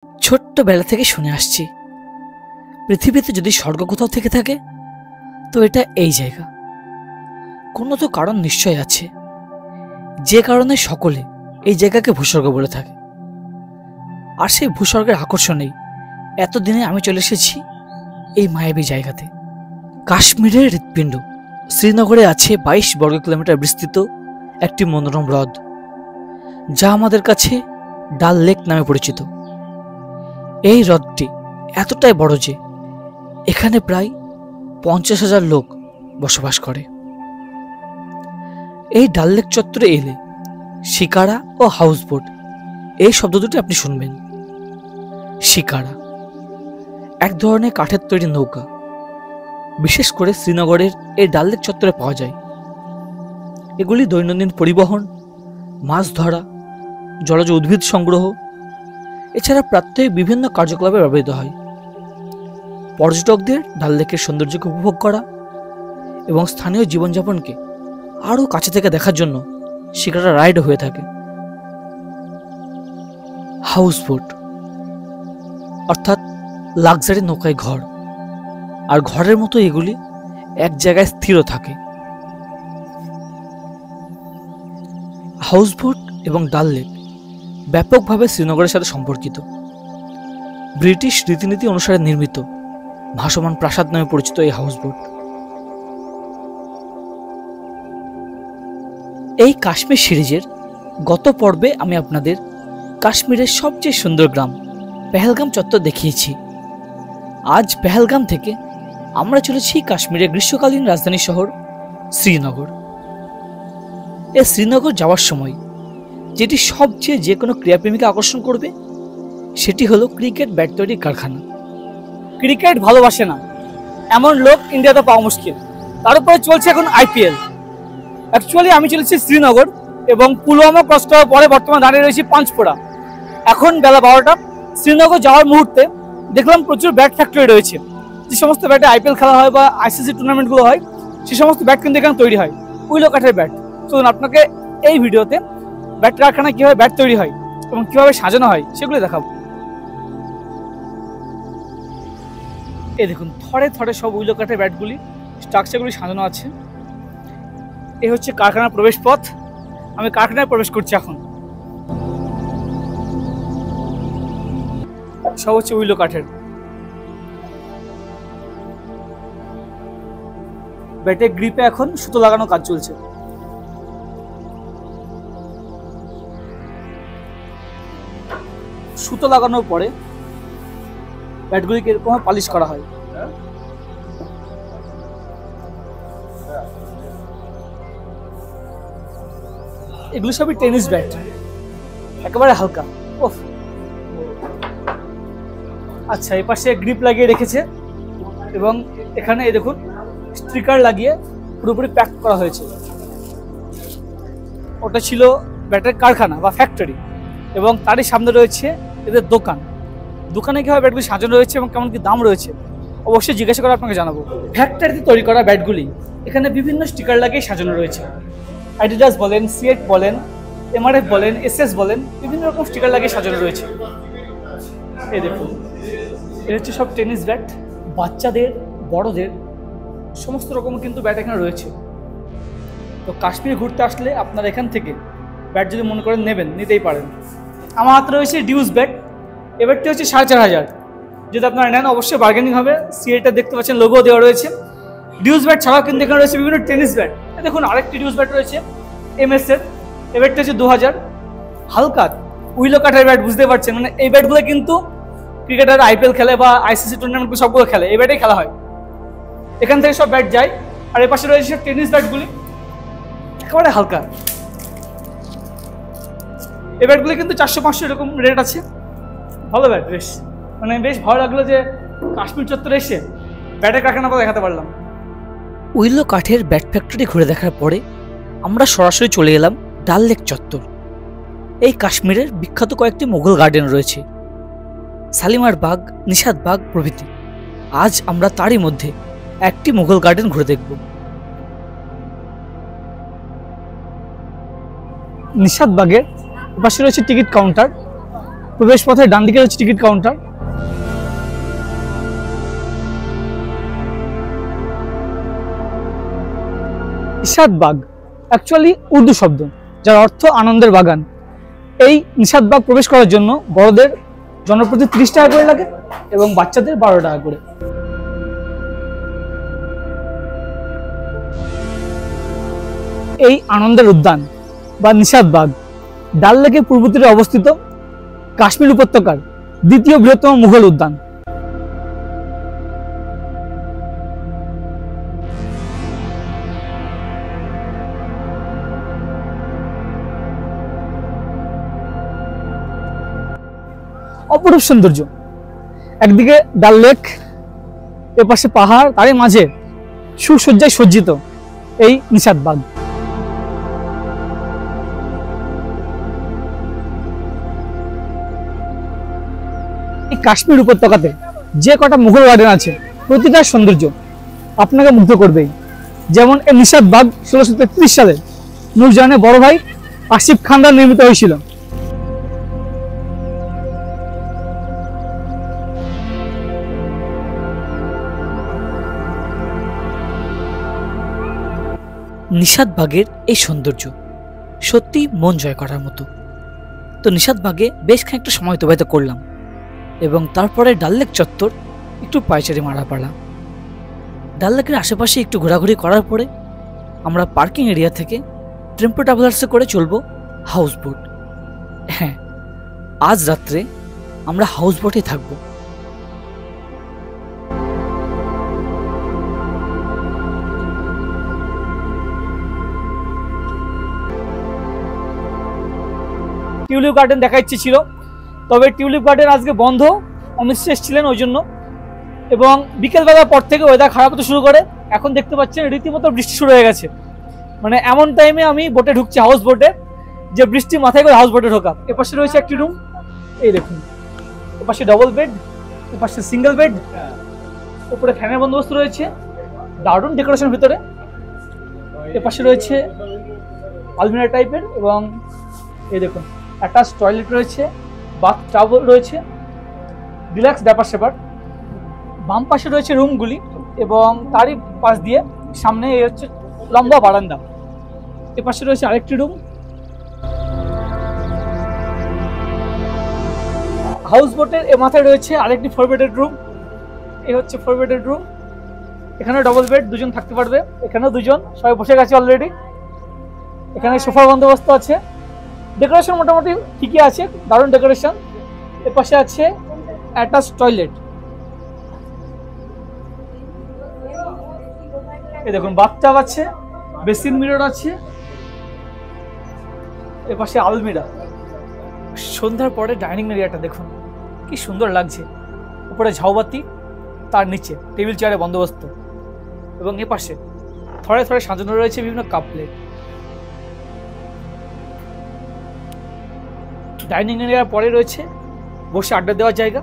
ছোট্টবেলা থেকে শুনে আসছি, পৃথিবীতে যদি স্বর্গ কোথাও থেকে থাকে তো এটা এই জায়গা। কোনো তো কারণ নিশ্চয় আছে, যে কারণে সকলে এই জায়গাকে ভূস্বর্গ বলে থাকে। আর সেই ভূস্বর্গের আকর্ষণেই এতদিনে আমি চলে এসেছি এই মায়াবী জায়গাতে। কাশ্মীরের হৃৎপিণ্ড শ্রীনগরে আছে 22 বর্গ কিলোমিটার বিস্তৃত একটি মনোরম হ্রদ, যা আমাদের কাছে ডাল লেক নামে পরিচিত। এই হ্রদটি এতটাই বড় যে এখানে প্রায় 50,000 লোক বসবাস করে। এই ডাল লেক চত্বরে এলে শিকারা ও হাউসবোট এই শব্দ দুটি আপনি শুনবেন। শিকারা এক ধরনের কাঠের তৈরি নৌকা, বিশেষ করে শ্রীনগরের এই ডাল লেক চত্বরে পাওয়া যায়। এগুলি দৈনন্দিন পরিবহন, মাছ ধরা, জলজ উদ্ভিদ সংগ্রহ এছাড়া প্রাত্যহিক বিভিন্ন কার্যকলাপে ব্যবহৃত হয়। পর্যটকদের ডাল লেকের সৌন্দর্যকে উপভোগ করা এবং স্থানীয় জীবনযাপনকে আরও কাছে থেকে দেখার জন্য শিকারা রাইড হয়ে থাকে। হাউসবোট অর্থাৎ লাক্সারি নৌকায় ঘর, আর ঘরের মতো এগুলি এক জায়গায় স্থির থাকে। হাউসবোট এবং ডাল লেক ব্যাপকভাবে শ্রীনগরের সাথে সম্পর্কিত। ব্রিটিশ রীতিনীতি অনুসারে নির্মিত ভাসমান প্রাসাদ নামে পরিচিত এই হাউসবোট। এই কাশ্মীর সিরিজের গত পর্বে আমি আপনাদের কাশ্মীরের সবচেয়ে সুন্দর গ্রাম পেহেলগাম চত্বর দেখিয়েছি। আজ পেহেলগাম থেকে আমরা চলেছি কাশ্মীরের গ্রীষ্মকালীন রাজধানী শহর শ্রীনগর। এই শ্রীনগর যাওয়ার সময় যেটি সবচেয়ে যে কোনো ক্রীড়াপ্রেমীকে আকর্ষণ করবে সেটি হলো ক্রিকেট ব্যাট তৈরির কারখানা। ক্রিকেট ভালোবাসে না এমন লোক ইন্ডিয়াতে পাওয়া মুশকিল, তার উপরে চলছে এখন IPL। অ্যাকচুয়ালি আমি চলেছি শ্রীনগর এবং পুলওয়ামা ক্রস করার পরে বর্তমানে দাঁড়িয়ে রয়েছি পাঁচপোড়া। এখন বেলা 12টা। শ্রীনগর যাওয়ার মুহূর্তে দেখলাম প্রচুর ব্যাট ফ্যাক্টরি রয়েছে। যে সমস্ত ব্যাটে IPL খেলা হয় বা ICC টুর্নামেন্টগুলো হয়, সে সমস্ত ব্যাট কিন্তু এখানে তৈরি হয়, উইলো কাঠের ব্যাট। চলুন আপনাকে এই ভিডিওতে ব্যাট কারখানায় কীভাবে ব্যাট তৈরি হয় এবং কীভাবে সাজানো হয় সেগুলো দেখাবো। এই দেখুন, থরে থরে সব উইলো কাঠের ব্যাটগুলি, স্ট্রাকচারগুলি সাজানো আছে। এই হচ্ছে কারখানার প্রবেশ পথ। আমি কারখানায় প্রবেশ করছি এখন। সব হচ্ছে উইলো কাঠের। ব্যাটের গ্রিপে এখন সুতো লাগানো কাজ চলছে। সুতো লাগানোর পরে ব্যাটগুলিকে এরকম পালিশ করা হয়। এগুলো সবই টেনিস ব্যাট, একেবারে হালকা। ওফ, আচ্ছা, এই পাশে গ্রিপ লাগিয়ে রেখেছে এবং এখানে এই দেখুন স্টিকার লাগিয়ে পুরোপুরি প্যাক করা হয়েছে। ওটা ছিল ব্যাটের কারখানা বা ফ্যাক্টরি, এবং তারই সামনে রয়েছে এদের দোকান। দোকানে কীভাবে ব্যাটগুলি সাজানো রয়েছে এবং কেমন কি দাম রয়েছে অবশ্যই জিজ্ঞাসা করে আপনাকে জানাবো। ফ্যাক্টরিতে তৈরি করা ব্যাটগুলি এখানে বিভিন্ন স্টিকার লাগিয়ে সাজানো রয়েছে। অ্যাডিডাস বলেন, সিয়েট বলেন, MRF বলেন, SS বলেন, বিভিন্ন রকম স্টিকার লাগিয়ে সাজানো রয়েছে। এই দেখুন, এর হচ্ছে সব টেনিস ব্যাট, বাচ্চাদের, বড়দের সমস্ত রকম কিন্তু ব্যাট এখানে রয়েছে। তো কাশ্মীর ঘুরতে আসলে আপনারা এখান থেকে ব্যাট যদি মনে করেন নেবেন, নিতেই পারেন। আমার হাতে রয়েছে ডিউস ব্যাট। এ ব্যাটটি হচ্ছে 4,500। যদি আপনারা নেন অবশ্যই বার্গেনিং হবে। সিয়েটটা দেখতে পাচ্ছেন, লোগো দেওয়া রয়েছে। ডিউস ব্যাট ছাড়াও কিন্তু এখানে রয়েছে বিভিন্ন টেনিস ব্যাট। দেখুন, আরেকটি ডিউস ব্যাট রয়েছে MS এর। এই ব্যাটটি হচ্ছে 2,000। হালকা উইলো কাঠের ব্যাট, বুঝতে পারছেন, মানে এই ব্যাটগুলো কিন্তু ক্রিকেটার IPL খেলে বা ICC টুর্নামেন্ট সবগুলো খেলে, এই ব্যাটেই খেলা হয়। এখান থেকে সব ব্যাট যায়। আর এর পাশে রয়েছে টেনিস ব্যাটগুলি, একেবারে হালকা। এই ব্যাটগুলি কিন্তু 400-500 এরকম রেট আছে। ভালো ব্যাট, বেশ মানে বেশ ভালো লাগলো যে কাশ্মীর চত্বরে এসে ব্যাটের কারখানা দেখাতে পারলাম। উইলো কাঠের ব্যাট ফ্যাক্টরি ঘুরে দেখার পরে আমরা সরাসরি চলে এলাম ডাল লেক চত্বর। এই কাশ্মীরের বিখ্যাত কয়েকটি মোগল গার্ডেন রয়েছে, শালিমার বাগ, নিশাত বাগ প্রভৃতি। আজ আমরা তারই মধ্যে একটি মোগল গার্ডেন ঘুরে দেখব। নিশাত বাগের পাশে রয়েছে টিকিট কাউন্টার। প্রবেশ পথে ডান দিকে হচ্ছে ticket counter. Nishatbagh actually Urdu শব্দ, যার অর্থ আনন্দের বাগান। এই নিশাদবাগ প্রবেশ করার জন্য বড়দের জনপ্রতি 30 টাকা করে লাগে এবং বাচ্চাদের 12 টাকা করে। এই আনন্দের উদ্যান বা নিশাদবাগ ডাল লেকের পূর্ব তীরে অবস্থিত কাশ্মীর উপত্যকার দ্বিতীয় বৃহত্তম মুঘল উদ্যান। অপরূপ সৌন্দর্য, একদিকে ডাল লেক, এপাশে পাহাড়, তারই মাঝে সুসজ্জায় সজ্জিত এই নিশাদবাগ। এই কাশ্মীর উপত্যকাতে যে কটা মুঘল গার্ডেন আছে প্রতিটা সৌন্দর্য আপনাকে মুগ্ধ করবেই। যেমন এই নিশাদবাগ 1633 সালে নূরজাহানের বড় ভাই আসিফ খান দ্বারা নির্মিত হয়েছিল। নিশাদবাগের এই সৌন্দর্য সত্যি মন জয় করার মতো। তো নিশাদবাগে বেশ খানিকটা সময় অতিবাহিত করলাম এবং তারপরে ডাল লেক চত্বর একটু পায়চারি মারা পারলাম। ডাল লেকের আশেপাশে একটু ঘোরাঘুরি করার পরে আমরা পার্কিং এরিয়া থেকে টেম্পো ট্রাভেলার্সে করে চলবো হাউস বোট। হ্যাঁ, আজ রাত্রে আমরা হাউস বোটে থাকবো। টিউলিপ গার্ডেন দেখা ইচ্ছে ছিল, তবে টিউলিপ গার্ডেন আজকে বন্ধ, অমিত এসেছিলেন ওই জন্য। এবং বিকেলবেলার পর থেকে ওয়েদার খারাপ হতে শুরু করে। এখন দেখতে পাচ্ছেন রীতিমতো বৃষ্টি শুরু হয়ে গেছে। মানে এমন টাইমে আমি বোটে ঢুকছি, হাউস বোটে, যে বৃষ্টি মাথায় করে হাউস বোটে ঢোকা। এপাশে রয়েছে একটি রুম, এই দেখুন, এপাশে ডবল বেড, এপাশে সিঙ্গেল বেড, উপরে ফ্যানের বন্দোবস্ত রয়েছে, দারুণ ডেকোরেশন ভিতরে। এপাশে রয়েছে আলমিরা টাইপের এবং এই দেখুন অ্যাটাচ টয়লেট রয়েছে, বাথ টাব রয়েছে, রিল্যাক্স ব্যাপার স্যাপার। বাম পাশে রয়েছে রুমগুলি এবং তারই পাশ দিয়ে সামনে এই হচ্ছে লম্বা বারান্দা। এ পাশে রয়েছে আরেকটি রুম। হাউস বোটের এ মাথায় রয়েছে আরেকটি 4 বেডের রুম। এই হচ্ছে 4 বেডের রুম। এখানে ডবল বেড, দুজন থাকতে পারবে। এখানেও দুজন, সবাই বসে গেছে অলরেডি। এখানে সোফার বন্দোবস্ত আছে। ডেকোরেশন মোটামুটি ঠিকই আছে, দারুণ ডেকোরেশন। এর পাশে আছে অ্যাটাচ টয়লেট। এই দেখুন বাথটাব আছে, বেসিন মিরর আছে, এর পাশে আলমিরা। সন্ধ্যার পরে ডাইনিং এরিয়াটা দেখুন কি সুন্দর লাগছে। উপরে ঝাউবাতি, তার নিচে টেবিল চেয়ারে বন্দোবস্ত এবং এ পাশে থরে থরে সাজানো রয়েছে বিভিন্ন কাপ প্লেট। ডাইনিং এরিয়ার পরে রয়েছে বসে আড্ডা দেওয়ার জায়গা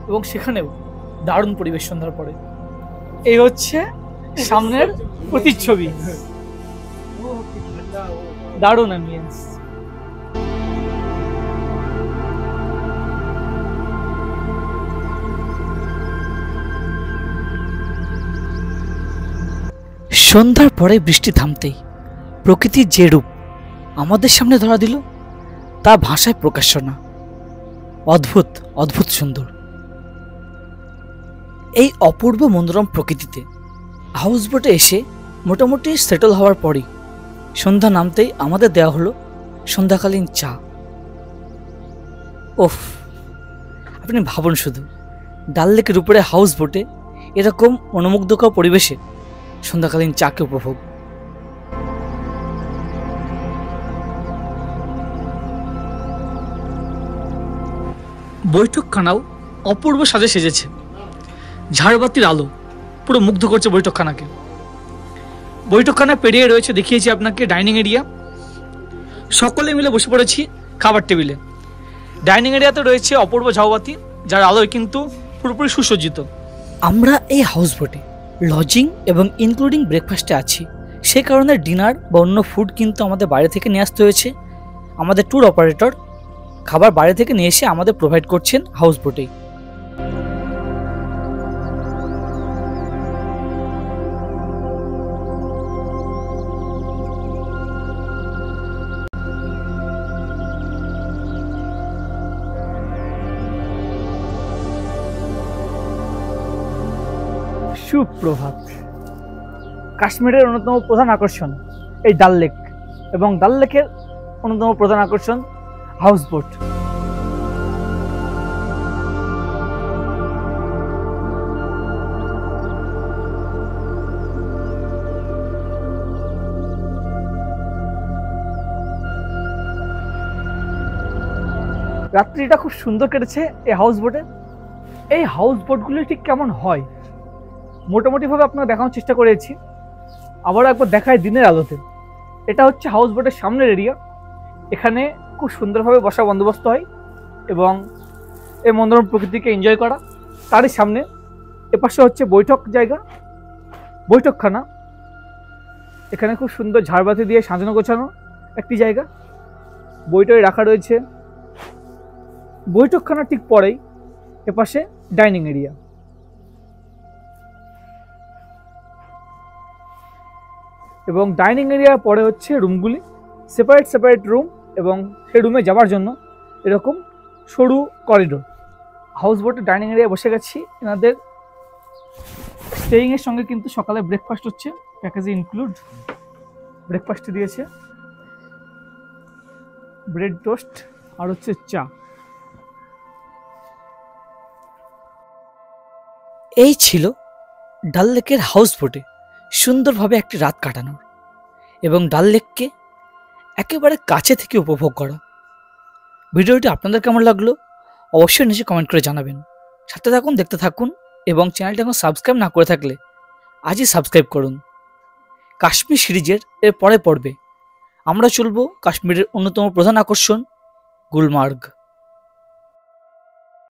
এবং সেখানেও দারুণ পরিবেশ সন্ধ্যার পরে। এই হচ্ছে সামনের প্রতিচ্ছবি, দারুণ অ্যাম্বিয়েন্স। সন্ধ্যার পরে বৃষ্টি থামতেই প্রকৃতির যে রূপ আমাদের সামনে ধরা দিল তা ভাষায় প্রকাশ্য না। অদ্ভুত অদ্ভুত সুন্দর এই অপূর্ব মনোরম প্রকৃতিতে হাউস বোটে এসে মোটামুটি সেটেল হওয়ার পরই সন্ধ্যা নামতেই আমাদের দেওয়া হলো সন্ধ্যাকালীন চা। ওফ, আপনি ভাবুন শুধু, ডাল লেকের উপরে হাউস বোটে এরকম মনোমুগ্ধকর পরিবেশে সন্ধ্যাকালীন চাকে উপভোগ। বৈঠকখানাও অপূর্ব সাজে সেজেছে। ঝাড়বাতির আলো পুরো মুগ্ধ করছে বৈঠকখানাকে। বৈঠকখানা পেরিয়ে রয়েছে, দেখিয়েছি আপনাকে, ডাইনিং এরিয়া। সকলে মিলে বসে পড়েছি খাবার টেবিলে। ডাইনিং এরিয়াতে রয়েছে অপূর্ব ঝাউবাতি, যার আলোয় কিন্তু পুরোপুরি সুসজ্জিত। আমরা এই হাউস বোটে লজিং এবং ইনক্লুডিং ব্রেকফাস্টে আছি, সে কারণে ডিনার বা অন্য ফুড কিন্তু আমাদের বাইরে থেকে নিয়ে আসতে হয়েছে। আমাদের ট্যুর অপারেটর খাবার বাইরে থেকে নিয়ে এসে আমাদের প্রোভাইড করছেন হাউস বোটেই। সুপ্রভাত। কাশ্মীরের অন্যতম প্রধান আকর্ষণ এই ডাল লেক, এবং ডাল লেকের অন্যতম প্রধান আকর্ষণ হাউস বোট। রাত্রিটা খুব সুন্দর কেটেছে এই হাউস বোটে। এই হাউস বোটগুলো ঠিক কেমন হয় মোটামুটিভাবে আপনারা দেখানোর চেষ্টা করেছি, আবারও একবার দেখায় দিনের আলোতে। এটা হচ্ছে হাউস বোটের সামনের এরিয়া। এখানে খুব সুন্দরভাবে বসার বন্দোবস্ত হয় এবং এই মনোরম প্রকৃতিকে এনজয় করা। তারই সামনে এপাশে হচ্ছে বৈঠক জায়গা, বৈঠকখানা। এখানে খুব সুন্দর ঝাড়বাতি দিয়ে সাজানো গোছানো একটি জায়গা, বইটই রাখা রয়েছে। বৈঠকখানা ঠিক পরেই এপাশে ডাইনিং এরিয়া। এবং ডাইনিং এরিয়ার পরে হচ্ছে রুমগুলি, সেপারেট রুম, এবং সেই রুমে যাওয়ার জন্য এরকম সরু করিডোর। হাউস বোটে ডাইনিং এরিয়া বসে গেছি। এনাদের স্টেইংয়ের সঙ্গে কিন্তু সকালে ব্রেকফাস্ট হচ্ছে, প্যাকেজে ইনক্লুড। ব্রেকফাস্ট দিয়েছে ব্রেড টোস্ট আর হচ্ছে চা। এই ছিল ডাল লেকের হাউস বোটে সুন্দরভাবে একটি রাত কাটানোর এবং ডাল লেককে একেবারে কাছে থেকে উপভোগ করা। ভিডিওটি আপনাদের কেমন লাগলো অবশ্যই নিচে কমেন্ট করে জানাবেন। সাথে থাকুন, দেখতে থাকুন, এবং চ্যানেলটি এখন সাবস্ক্রাইব না করে থাকলে আজই সাবস্ক্রাইব করুন। কাশ্মীর সিরিজের এর পরে পর্বে আমরা চলব কাশ্মীরের অন্যতম প্রধান আকর্ষণ গুলমার্গ।